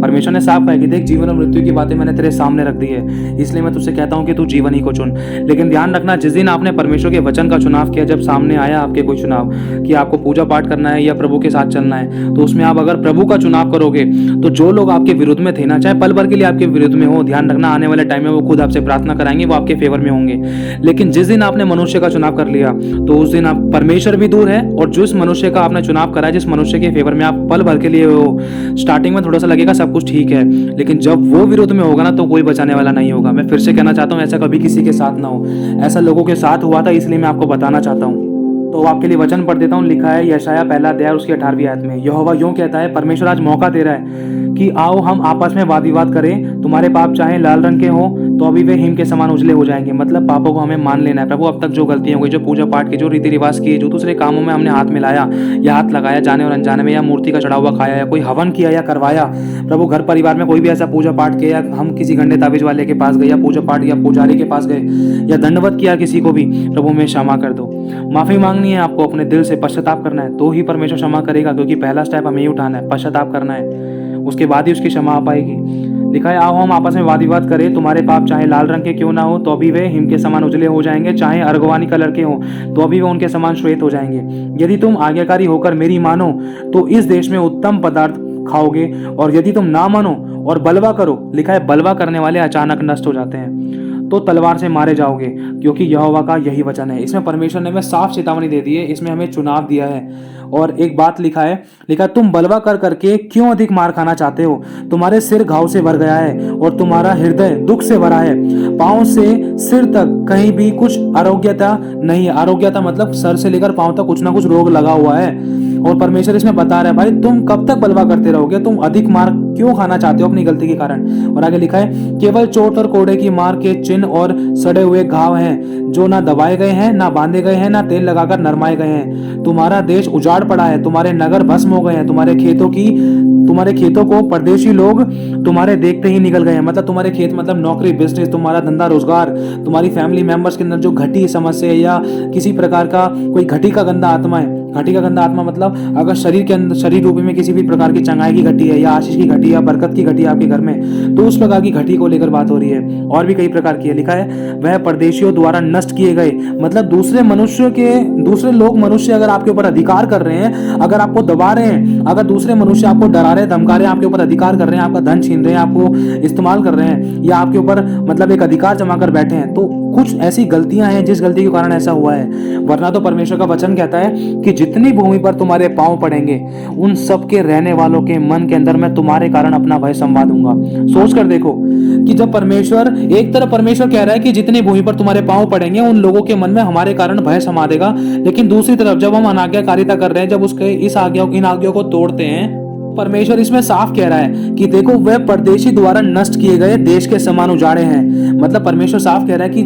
परमेश्वर ने साफ कहा कि देख, जीवन और मृत्यु की बातें मैंने तेरे सामने रख दी है, इसलिए मैं तुझसे कहता हूं कि तू जीवन ही को चुन। लेकिन ध्यान रखना, जिस दिन आपने परमेश्वर के वचन का चुनाव किया, जब सामने आया आपके कोई चुनाव कि आपको पूजा पाठ करना है या प्रभु के साथ चलना है, तो उसमें आप अगर प्रभु का चुनाव करोगे तो जो लोग आपके विरुद्ध में थे ना, चाहे पल भर के लिए आपके विरुद्ध में हो, ध्यान रखना आने वाले टाइम में वो खुद आपसे प्रार्थना कराएंगे, वो आपके फेवर में होंगे। लेकिन जिस दिन आपने मनुष्य का चुनाव कर लिया, तो उस दिन आप परमेश्वर भी दूर है, और जिस मनुष्य का आपने चुनाव करा है, जिस मनुष्य के फेवर में आप पल भर के लिए हो, स्टार्टिंग में थोड़ा सा लगेगा सब कुछ ठीक है, लेकिन जब वो विरोध में होगा ना, तो कोई बचाने वाला नहीं होगा। मैं फिर से कहना चाहता हूँ, ऐसा कभी किसी के साथ ना हो। ऐसा लोगों के साथ हुआ था, इसलिए मैं आपको बताना चाहता हूँ। तो आपके लिए वचन पढ़ देता हूँ। लिखा है यशायाह 1 अध्याय उसकी 18वीं आयत में, यहोवा यूं कहता है, परमेश्वर आज मौका दे रहा है कि आओ हम आपस में वाद विवाद करें। तुम्हारे पाप चाहे लाल रंग के हों तो अभी वे हिम के समान उजले हो जाएंगे। मतलब पापों को हमें मान लेना है। प्रभु, अब तक जो गलतियां हो गई, जो पूजा पाठ की, जो रीति रिवाज की, जो दूसरे कामों में हमने हाथ मिलाया या हाथ लगाया जाने और अनजाने में, या मूर्ति का चढ़ा हुआ खाया, या कोई हवन किया या करवाया, प्रभु घर परिवार में कोई भी ऐसा पूजा पाठ किया, हम किसी गंडे ताबीज वाले के पास गए, या पूजा पाठ या पुजारी के पास गए, या दंडवत किया किसी को भी, प्रभु में क्षमा कर दो। माफी मांगनी है आपको, अपने दिल से पश्चाताप करना है, तो ही परमेश्वर क्षमा करेगा, क्योंकि पहला स्टेप हमें ही उठाना है, पश्चाताप करना है, उसके बाद ही उसकी क्षमा आ पाएगी। लिखा है आओ हम आपस में वाद विवाद करें, तुम्हारे पाप चाहे लाल रंग के क्यों ना हो तो अभी वे हिम के समान उजले हो जाएंगे, चाहे अर्गवानी कलर के हो तो अभी वे उनके समान श्वेत हो जाएंगे। यदि तुम आज्ञाकारी होकर मेरी मानो तो इस देश में उत्तम पदार्थ खाओगे, और यदि तुम ना मानो और बलवा करो, लिखा है बलवा करने वाले अचानक नष्ट हो जाते हैं, तो तलवार से मारे जाओगे, क्योंकि यहोवा का यही वचन है। इसमें परमेश्वर ने हमें साफ चेतावनी दे दी है, इसमें हमें चुनाव दिया है। और एक बात लिखा है तुम बलवा कर करके क्यों अधिक मार खाना चाहते हो? तुम्हारे सिर घाव से भर गया है और तुम्हारा हृदय दुख से भरा है। पांव से सिर तक कहीं भी कुछ आरोग्यता नहीं है। आरोग्यता मतलब सर से लेकर पांव तक कुछ ना कुछ रोग लगा हुआ है। और परमेश्वर इसमें बता रहा है भाई तुम कब तक बलवा करते रहोगे? तुम अधिक मार क्यों खाना चाहते हो अपनी गलती के कारण? और आगे लिखा है केवल चोट और कोड़े की मार के चिन्ह और सड़े हुए घाव हैं, जो ना दबाए गए हैं, ना बांधे गए हैं, ना तेल लगाकर नरमाए गए हैं। तुम्हारा देश उजाड़ पड़ा है, तुम्हारे नगर भस्म हो गए हैं, तुम्हारे खेतों को परदेशी लोग तुम्हारे देखते ही निकल गए हैं। मतलब तुम्हारे खेत मतलब नौकरी, बिजनेस, तुम्हारा धंधा रोजगार, तुम्हारी फैमिली मेंबर्स के अंदर जो घटी समस्या या किसी प्रकार का कोई घटी का गंदा आत्मा है। घटी का गंदा आत्मा मतलब अगर शरीर के अंदर, शरीर रूपी में किसी भी प्रकार की चंगाई की घटी है, या आशीष की घटी, या बरकत की घटी आपके घर में, तो उस प्रकार की घटी को लेकर बात हो रही है। और भी कई प्रकार की है। लिखा है वह परदेशियों द्वारा नष्ट किए गए। मतलब दूसरे लोग मनुष्य अगर आपके ऊपर अधिकार कर रहे हैं, अगर आपको दबा रहे हैं, अगर दूसरे मनुष्य आपको डरा रहे हैं, धमका रहे हैं, आपके ऊपर अधिकार कर रहे हैं, आपका धन छीन रहे हैं, आपको इस्तेमाल कर रहे हैं, या आपके ऊपर मतलब एक अधिकार जमा कर बैठे हैं, तो कुछ ऐसी गलतियां हैं जिस गलती के कारण ऐसा हुआ है। वरना तो परमेश्वर का वचन कहता है कि जितनी भूमि पर तुम्हारे पांव पड़ेंगे, उन सब के रहने वालों के मन के अंदर मैं तुम्हारे कारण अपना भय संवा दूंगा। सोच कर देखो कि जब परमेश्वर, एक तरफ परमेश्वर कह रहा है कि जितनी भूमि पर तुम्हारे पांव पड़ेंगे उन लोगों के मन में हमारे कारण भय समा देगा, लेकिन दूसरी तरफ जब हम अनाज्ञाकारिता कर रहे हैं, जब इन आज्ञाओं को तोड़ते हैं, परमेश्वर इसमें साफ कह रहा है कि देखो वह परदेशी द्वारा नष्ट किए गए देश के समान उजाड़े हैं। मतलब परमेश्वर साफ कह रहा है कि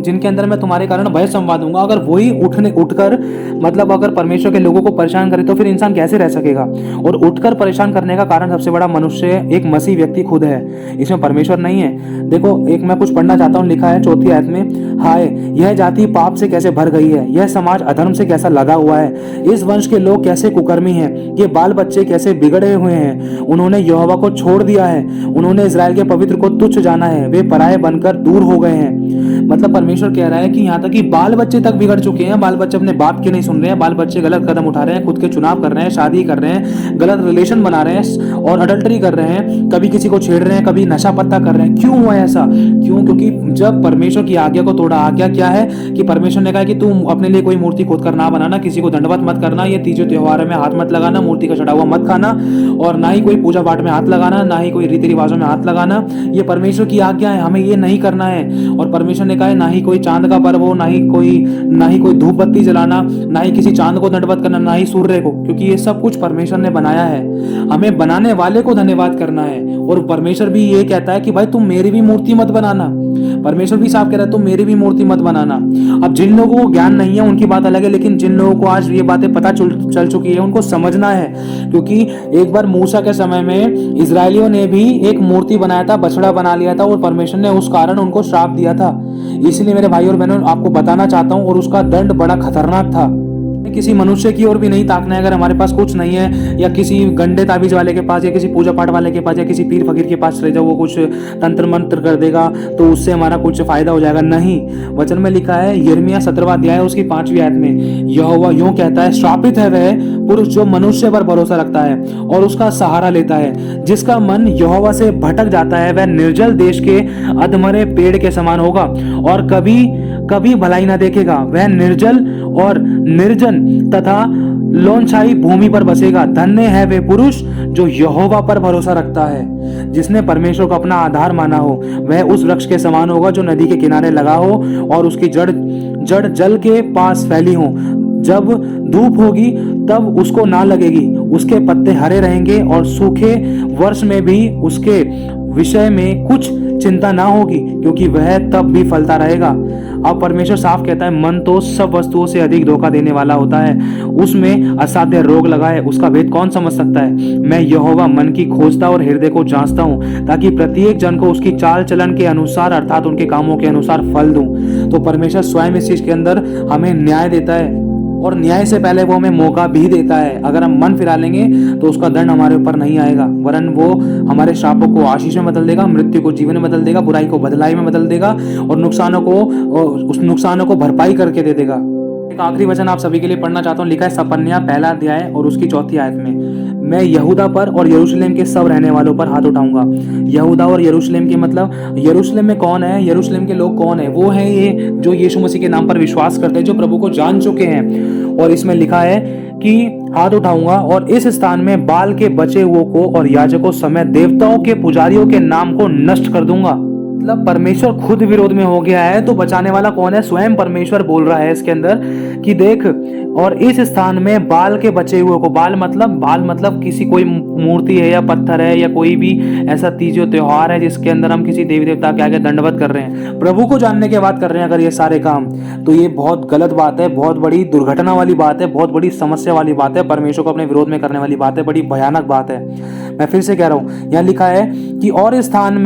जिनके अंदर मैं तुम्हारे कारण भय संवा दूंगा, अगर वही उठकर मतलब अगर परमेश्वर के लोगों को परेशान करे तो फिर इंसान कैसे रह सकेगा। और उठकर परेशान करने का कारण सबसे बड़ा मनुष्य एक मसीह व्यक्ति खुद है, इसमें परमेश्वर नहीं है। देखो एक मैं कुछ पढ़ना चाहता हूँ, लिखा है 4 आयत में, हाय यह जाति पाप से कैसे भर गई है, यह समाज अधर्म से कैसा लगा हुआ है, इस वंश के लोग कैसे कुकर्मी हैं, ये बाल बच्चे कैसे बिगड़े हुए हैं। उन्होंने यहोवा को छोड़ दिया है, उन्होंने इजराइल के पवित्र को तुच्छ जाना है, वे पराये बनकर दूर हो गए हैं। मतलब परमेश्वर कह रहा है कि यहाँ तक कि बाल बच्चे तक बिगड़ चुके हैं, बाल बच्चे अपने बाप की नहीं सुन रहे हैं, बाल बच्चे गलत कदम उठा रहे हैं, खुद के चुनाव कर रहे हैं, शादी कर रहे हैं, गलत रिलेशन बना रहे हैं और अडल्टरी कर रहे हैं, कभी किसी को छेड़ रहे हैं, कभी नशा पत्ता कर रहे हैं। क्यों हुआ ऐसा? क्यों? क्योंकि जब परमेश्वर की आज्ञा को तोड़ा। आज्ञा क्या है कि परमेश्वर ने कहा कि तुम अपने लिए कोई मूर्ति खोद कर ना बनाना, किसी को दंडवत मत करना, ये तीजों त्योहारों में हाथ मत लगाना, मूर्ति का चढ़ा हुआ मत खाना और ना ही कोई पूजा पाठ में हाथ लगाना, ना ही कोई रीति रिवाजों में हाथ लगाना। ये परमेश्वर की आज्ञा है, हमें ये नहीं करना है। और परमेश्वर ने कहा है ना ही कोई चांद का पर्व हो, ना ही कोई धूप बत्ती जलाना, ना ही किसी चांद को दंडवत करना, ना ही सूर्य को, क्योंकि ये सब कुछ परमेश्वर ने बनाया है। हमें बनाने वाले को धन्यवाद करना है। और परमेश्वर भी ये कहता है कि भाई तुम मेरी भी मूर्ति मत बनाना। परमेश्वर भी साफ कह रहा है तुम मेरी भी मूर्ति मत बनाना। अब जिन लोगों को ज्ञान नहीं है उनकी बात अलग है, लेकिन जिन लोगों को आज ये बातें पता चल चुकी है उनको समझना है। क्योंकि एक बार मूसा के समय में इजरायलियों ने भी एक मूर्ति बनाया था, बछड़ा बना लिया था और परमेश्वर ने उस कारण उनको श्राप दिया था। इसलिए मेरे भाई और बहनों आपको बताना चाहता हूं, और उसका दंड बड़ा खतरनाक था। किसी मनुष्य की ओर भी नहीं ताकना है। अगर हमारे पास कुछ नहीं है या किसी गंडे ताबीज वाले के पास या किसी पूजा पाठ वाले के पास या किसी पीर फकीर के पास चले जाओ, वो कुछ तंत्र मंत्र कर देगा तो उससे हमारा कुछ फायदा हो जाएगा, नहीं। वचन में लिखा है यिर्मयाह 17वां अध्याय उसकी 5वीं आयत में, यहोवा यूं कहता है, श्रापित है वह पुरुष जो मनुष्य पर भरोसा रखता है और उसका सहारा लेता है, जिसका मन यहोवा से भटक जाता है, वह निर्जल देश के अधमरे पेड़ के समान होगा और कभी भलाई ना देखेगा। वह निर्जल और निर्जन तथा लोनछाई भूमि पर बसेगा। धन्य है वे पुरुष जो यहोवा पर भरोसा रखता है, जिसने परमेश्वर को अपना आधार माना हो। वह उस वृक्ष के समान होगा जो नदी के किनारे लगा हो और उसकी जड़ जल के पास फैली हो। जब धूप होगी तब उसको ना लगेगी, उसके पत्ते हरे रहेंगे और सूखे वर्ष में भी उसके विषय में कुछ चिंता ना होगी, क्योंकि वह तब भी फलता रहेगा। अब परमेश्वर साफ कहता है मन तो सब वस्तुओं से अधिक धोखा देने वाला होता है, उसमें असाध्य रोग लगा है, उसका भेद कौन समझ सकता है। मैं यहोवा मन की खोजता और हृदय को जांचता हूँ, ताकि प्रत्येक जन को उसकी चाल चलन के अनुसार अर्थात उनके कामों के अनुसार फल दूं। तो परमेश्वर स्वयं इस चीज के अंदर हमें न्याय देता है और न्याय से पहले वो हमें मौका भी देता है। अगर हम मन फिरा लेंगे तो उसका दंड हमारे ऊपर नहीं आएगा, वरन वो हमारे श्रापों को आशीष में बदल देगा, मृत्यु को जीवन में बदल देगा, बुराई को भलाई में बदल देगा और उस नुकसानों को भरपाई करके दे देगा। एक आखिरी वचन आप सभी के लिए पढ़ना चाहता हूँ, लिखा है सपन्या 1 अध्याय और उसकी 4वीं आयत में, मैं यहूदा पर और यरूशलेम के सब रहने वालों पर हाथ उठाऊंगा। यहूदा और यरूशलेम के मतलब यरूशलेम में कौन है, यरूशलेम के लोग कौन है? वो हैं ये जो यीशु मसीह के नाम पर विश्वास करते हैं, जो प्रभु को जान चुके हैं। और इसमें लिखा है कि हाथ उठाऊंगा और इस स्थान में बाल के बचे हुओं को और याजकों समेत देवताओं के पुजारियों के नाम को नष्ट कर दूंगा। मतलब परमेश्वर खुद विरोध में हो गया है, तो बचाने वाला कौन है? स्वयं परमेश्वर बोल रहा है इसके अंदर कि देख, और इस स्थान में बाल के बचे हुए को, बाल मतलब किसी कोई मूर्ति है या पत्थर है या कोई भी ऐसा तीजो त्योहार है जिसके अंदर हम किसी देवी देवता के आगे दंडवत कर रहे हैं, प्रभु को जानने के बाद कर रहे हैं अगर ये सारे काम, तो ये बहुत गलत बात है, बहुत बड़ी दुर्घटना वाली बात है, बहुत बड़ी समस्या वाली बात है, परमेश्वर को अपने विरोध में करने वाली बात है, बड़ी भयानक बात है। मैं फिर से कह रहा हूँ, यहाँ लिखा है कि और इस स्थान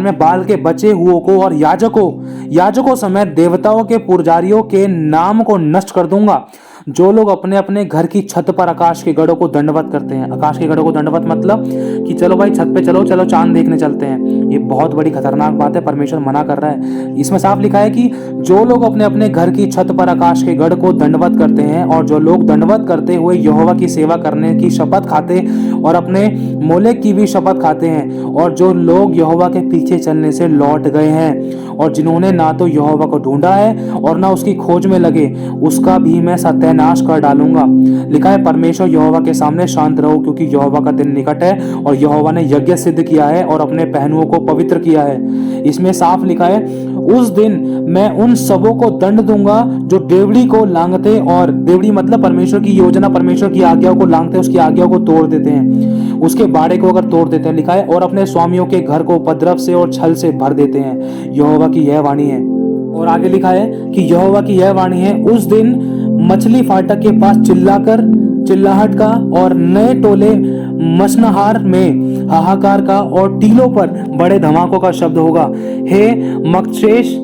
में बाल के बचे हुओं को और याजकों समेत देवताओं के पुजारियों के नाम को नष्ट कर दूंगा। जो लोग अपने अपने घर की छत पर आकाश के गढ़ों को दंडवत करते हैं, आकाश के गढ़ों को दंडवत मतलब कि चलो भाई छत पे चलो चांद देखने चलते हैं, ये बहुत बड़ी खतरनाक बात है, परमेश्वर मना कर रहा है। इसमें साफ लिखा है कि जो लोग अपने अपने घर की छत पर आकाश के गढ़ को दंडवत करते हैं और जो लोग दंडवत करते हुए यहोवा की सेवा करने की शपथ खाते और अपने मोलेक की भी शपथ खाते हैं, और जो लोग यहोवा के पीछे चलने से लौट गए हैं और जिन्होंने ना तो यहोवा को ढूंढा है और ना उसकी खोज में लगे, उसका भी मैं सत्य वह नाश कर डालूंगा। लिखा है परमेश्वर यहोवा के सामने शांत रहो, क्योंकि यहोवा का दिन निकट है और यहोवा ने यज्ञ सिद्ध किया है और अपने पहनुओं को पवित्र किया है। इसमें साफ लिखा है, उस दिन मैं उन सबों को दंड दूंगा जो डेवढ़ी को लांघते, और डेवढ़ी मतलब परमेश्वर की योजना, परमेश्वर की आज्ञाओं को लांघते, उसकी आज्ञाओं को तोड़ देते हैं, उसके बाड़े को अगर तोड़ देते हैं। लिखा है और अपने स्वामियों के घर को उपद्रव से और छल से भर देते हैं। यहोवा की यह वाणी है। और आगे लिखा है कि यहोवा की यह वाणी है, उस दिन मछली फाटक के पास चिल्लाहट का और नए टोले मछनहार में हाहाकार का और टीलों पर बड़े धमाकों का शब्द होगा। हे मकशेश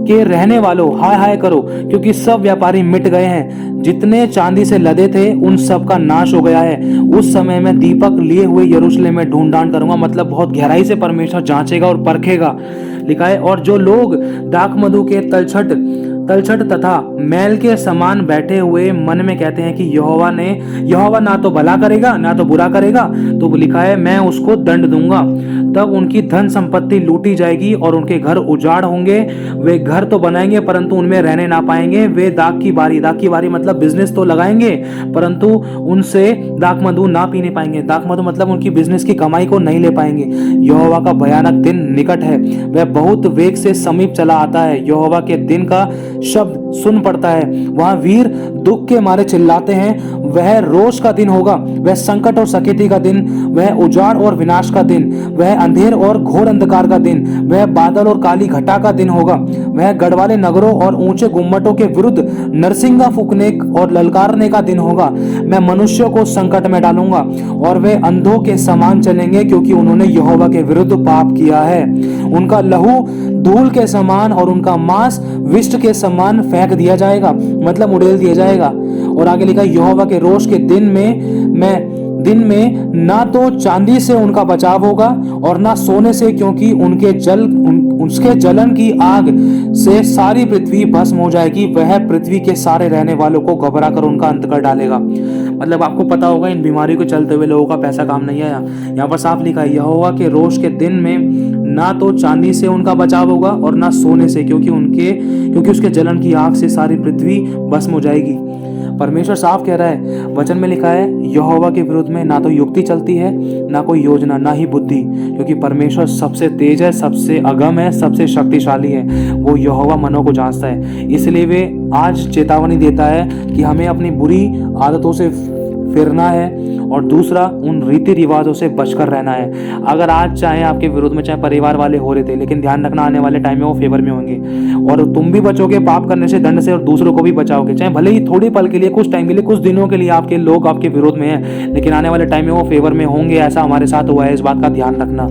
के रहने वालों, हाय हाय करो, क्योंकि सब व्यापारी मिट गए हैं, जितने चांदी से लदे थे उन सब का नाश हो गया है। उस समय मैं दीपक लिए हुए यरूशलेम में ढूंढ करूंगा, मतलब बहुत गहराई से परमेश्वर जांचेगा और परखेगा। लिखा है और जो लोग दाखमधु के तलछट तथा मैल के समान बैठे हुए मन में कहते हैं कि यहोवा ना तो भला करेगा ना तो बुरा करेगा, तो लिखा है मैं उसको दंड दूंगा। तब उनकी धन संपत्ति लूटी जाएगी और उनके घर उजाड़ होंगे। वे घर तो बनाएंगे परंतु उनमें रहने ना पाएंगे। वे दाख की बारी मतलब बिजनेस तो लगाएंगे परंतु उनसे दाखमधु ना पीने पाएंगे। दाखमधु मतलब उनकी बिजनेस की कमाई को नहीं ले पाएंगे। यहोवा का भयानक दिन निकट है, वह बहुत वेग से समीप चला आता है। यहोवा के दिन का शब्द सुन पड़ता है, वहां वीर दुख के मारे चिल्लाते हैं। वह रोष का दिन होगा, वह संकट और सकेती का दिन, वह उजाड़ और विनाश का दिन, वह अंधेर और घोर अंधकार का दिन, वह बादल और काली घटा का दिन होगा। वह गढ़वाले नगरों और ऊंचे गुम्मटों के विरुद्ध नरसिंगा फूकने और ललकारने का दिन होगा। मैं मनुष्यों को संकट में डालूंगा और वे अंधों के समान चलेंगे, क्योंकि उन्होंने यहोवा के विरुद्ध पाप किया है। उनका लहू धूल के समान और उनका मांस विष्ट के समान फेंक दिया जाएगा, मतलब उड़ेल दिया जाएगा। और आगे लिखा यहोवा के रोष के दिन में ना तो चांदी से उनका बचाव होगा और ना सोने से, क्योंकि उसके जलन की आग से सारी पृथ्वी भस्म हो जाएगी। वह पृथ्वी के सारे रहने वालों को घबरा कर उनका अंत कर डालेगा। मतलब आपको पता होगा इन बीमारियों को चलते हुए लोगों का पैसा काम नहीं आया। यहाँ पर साफ लिखा है यहोवा के रोष के दिन में ना तो चांदी से उनका बचाव होगा और ना सोने से, क्योंकि उसके जलन की आग से सारी पृथ्वी भस्म हो जाएगी। परमेश्वर साफ कह रहा है, वचन में लिखा है यहोवा के विरुद्ध में ना तो युक्ति चलती है, ना कोई योजना, ना ही बुद्धि, क्योंकि परमेश्वर सबसे तेज है, सबसे अगम है, सबसे शक्तिशाली है। वो यहोवा मनों को जांचता है। इसलिए वे आज चेतावनी देता है कि हमें अपनी बुरी आदतों से फिरना है और दूसरा उन रीति रिवाजों से बचकर रहना है। अगर आज चाहे आपके विरोध में चाहे परिवार वाले हो रहे थे, लेकिन ध्यान रखना आने वाले टाइम में वो फेवर में होंगे और तुम भी बचोगे पाप करने से, दंड से, और दूसरों को भी बचाओगे। चाहे भले ही थोड़ी पल के लिए, कुछ टाइम के लिए, कुछ दिनों के लिए आपके लोग आपके विरोध में हैं, लेकिन आने वाले टाइम में वो फेवर में होंगे। ऐसा हमारे साथ हुआ है, इस बात का ध्यान रखना।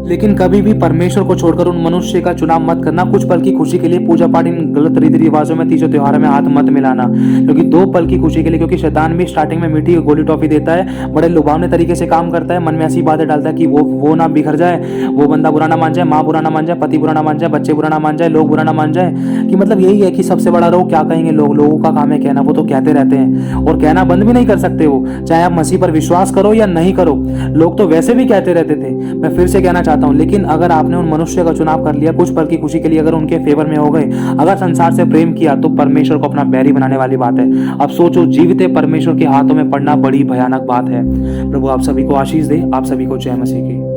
लेकिन कभी भी परमेश्वर को छोड़कर उन मनुष्य का चुनाव मत करना। कुछ पल की खुशी के लिए पूजा पाठ, इन गलत रीति रिवाजों में, तीजों त्योहारों में हाथ मत मिलाना, क्योंकि 2 पल की खुशी के लिए, क्योंकि शैतान भी स्टार्टिंग में मीठी गोली टॉफी देता है, बड़े लुभावने तरीके से काम करता है, मन में ऐसी बातें डालता है कि वो ना बिखर जाए, वो बंदा बुरा ना मान जाए, माँ बुरा ना मान जाए, पति बुरा ना मान जाए, बच्चे बुरा ना मान जाए, लोग बुरा ना मान जाए, कि मतलब यही है कि सबसे बड़ा रोग क्या कहेंगे लोगों का काम है कहना। वो तो कहते रहते हैं और कहना बंद भी नहीं कर सकते वो, चाहे आप मसीह पर विश्वास करो या नहीं करो। लोग तो वैसे भी कहते रहते थे। मैं फिर से कहना चाहता हूँ, लेकिन अगर आपने उन मनुष्य का चुनाव कर लिया, कुछ पल की खुशी के लिए अगर उनके फेवर में हो गए, अगर संसार से प्रेम किया, तो परमेश्वर को अपना बैरी बनाने वाली बात है। अब सोचो, जीवित परमेश्वर के हाथों में पड़ना बड़ी भयानक बात है। प्रभु आप सभी को आशीष दे। आप सभी को जय मसीह की।